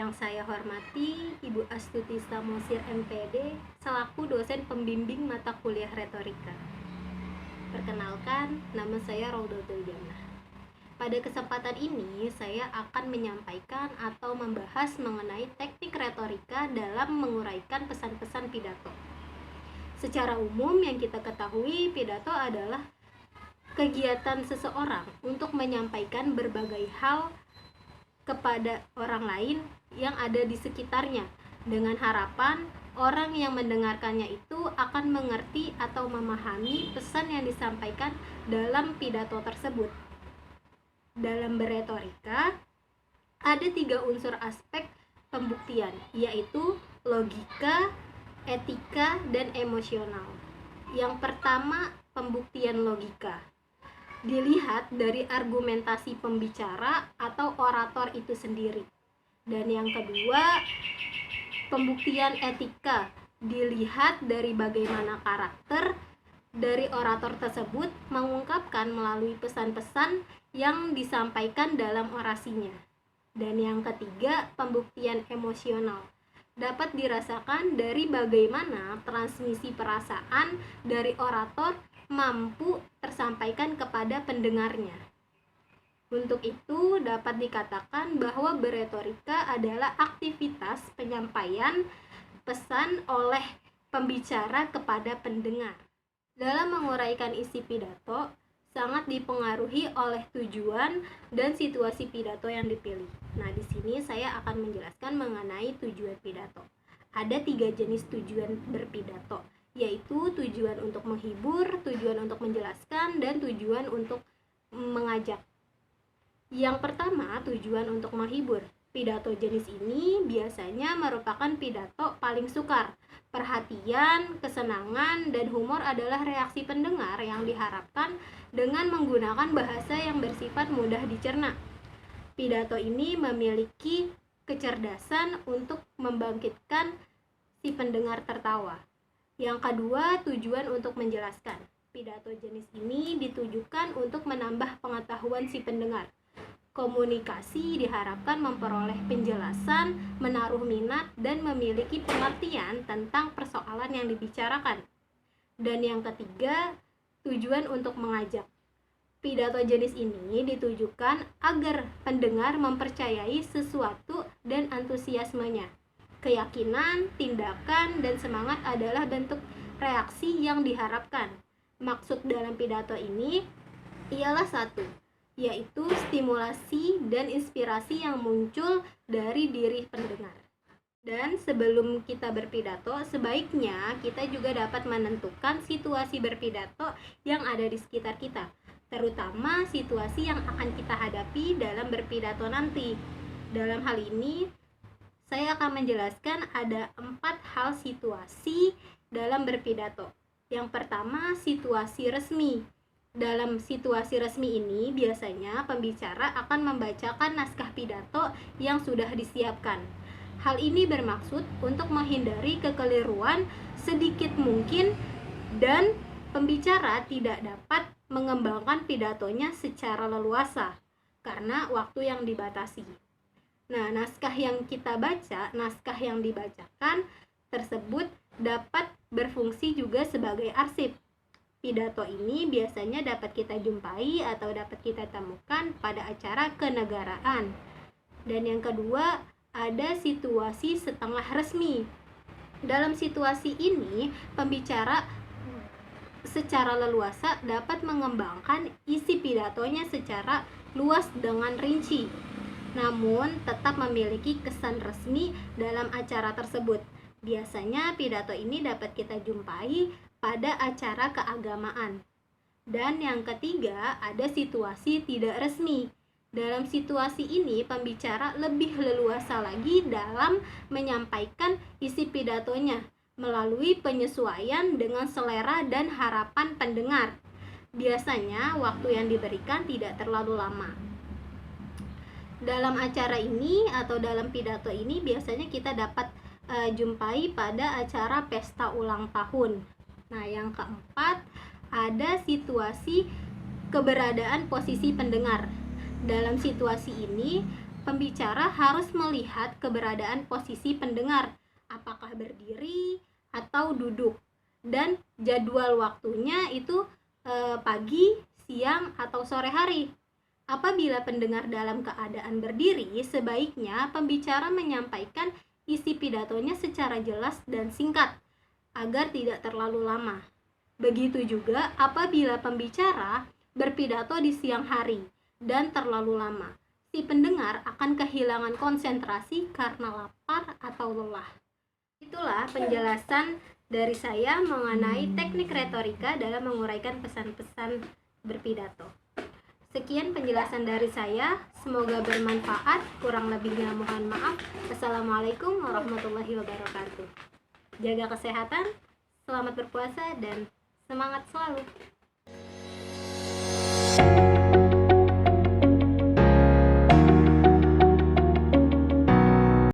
Yang saya hormati Ibu Astuti Samosir MPD selaku dosen pembimbing mata kuliah retorika. Perkenalkan, nama saya Raudatul Jannah. Pada kesempatan ini, saya akan menyampaikan atau membahas mengenai teknik retorika dalam menguraikan pesan-pesan pidato. Secara umum yang kita ketahui, pidato adalah kegiatan seseorang untuk menyampaikan berbagai hal kepada orang lain yang ada di sekitarnya dengan harapan orang yang mendengarkannya itu akan mengerti atau memahami pesan yang disampaikan dalam pidato tersebut. Dalam berretorika, ada 3 unsur aspek pembuktian, yaitu logika, etika, dan emosional. Yang pertama, pembuktian logika. Dilihat dari argumentasi pembicara atau orator itu sendiri. Dan yang kedua, pembuktian etika. Dilihat dari bagaimana karakter dari orator tersebut mengungkapkan melalui pesan-pesan yang disampaikan dalam orasinya. Dan yang ketiga, pembuktian emosional. Dapat dirasakan dari bagaimana transmisi perasaan dari orator mampu tersampaikan kepada pendengarnya. Untuk itu dapat dikatakan bahwa berretorika adalah aktivitas penyampaian pesan oleh pembicara kepada pendengar. Dalam menguraikan isi pidato sangat dipengaruhi oleh tujuan dan situasi pidato yang dipilih. Nah, di sini saya akan menjelaskan mengenai tujuan pidato. Ada 3 jenis tujuan berpidato, yaitu tujuan untuk menghibur, tujuan untuk menjelaskan, dan tujuan untuk mengajak. Yang pertama, tujuan untuk menghibur. Pidato jenis ini biasanya merupakan pidato paling sukar. Perhatian, kesenangan, dan humor adalah reaksi pendengar yang diharapkan dengan menggunakan bahasa yang bersifat mudah dicerna. Pidato ini memiliki kecerdasan untuk membangkitkan si pendengar tertawa. Yang kedua, tujuan untuk menjelaskan. Pidato jenis ini ditujukan untuk menambah pengetahuan si pendengar. Komunikasi diharapkan memperoleh penjelasan, menaruh minat, dan memiliki pengertian tentang persoalan yang dibicarakan. Dan yang ketiga, tujuan untuk mengajak. Pidato jenis ini ditujukan agar pendengar mempercayai sesuatu dan antusiasmenya. Keyakinan, tindakan, dan semangat adalah bentuk reaksi yang diharapkan. Maksud dalam pidato ini ialah satu, yaitu stimulasi dan inspirasi yang muncul dari diri pendengar. Dan sebelum kita berpidato, sebaiknya kita juga dapat menentukan situasi berpidato yang ada di sekitar kita, terutama situasi yang akan kita hadapi dalam berpidato nanti. Dalam hal ini, saya akan menjelaskan ada 4 hal situasi dalam berpidato. Yang pertama, situasi resmi. Dalam situasi resmi ini, biasanya pembicara akan membacakan naskah pidato yang sudah disiapkan. Hal ini bermaksud untuk menghindari kekeliruan sedikit mungkin dan pembicara tidak dapat mengembangkan pidatonya secara leluasa karena waktu yang dibatasi. Nah, naskah yang kita baca, naskah yang dibacakan tersebut dapat berfungsi juga sebagai arsip. Pidato ini biasanya dapat kita jumpai atau dapat kita temukan pada acara kenegaraan. Dan yang kedua, ada situasi setengah resmi. Dalam situasi ini, pembicara secara leluasa dapat mengembangkan isi pidatonya secara luas dengan rinci, namun tetap memiliki kesan resmi dalam acara tersebut. Biasanya pidato ini dapat kita jumpai pada acara keagamaan. Dan yang ketiga, ada situasi tidak resmi. Dalam situasi ini, pembicara lebih leluasa lagi dalam menyampaikan isi pidatonya melalui penyesuaian dengan selera dan harapan pendengar. Biasanya, waktu yang diberikan tidak terlalu lama. Dalam acara ini atau dalam pidato ini biasanya kita dapat jumpai pada acara pesta ulang tahun. Nah, yang keempat, ada situasi keberadaan posisi pendengar. Dalam situasi ini, pembicara harus melihat keberadaan posisi pendengar, apakah berdiri atau duduk, dan jadwal waktunya itu pagi, siang, atau sore hari. Apabila pendengar dalam keadaan berdiri, sebaiknya pembicara menyampaikan isi pidatonya secara jelas dan singkat agar tidak terlalu lama. Begitu juga apabila pembicara berpidato di siang hari dan terlalu lama, si pendengar akan kehilangan konsentrasi karena lapar atau lelah. Itulah penjelasan dari saya mengenai teknik retorika dalam menguraikan pesan-pesan berpidato. Sekian penjelasan dari saya, semoga bermanfaat, kurang lebihnya mohon maaf. Assalamualaikum warahmatullahi wabarakatuh. Jaga kesehatan, selamat berpuasa, dan semangat selalu.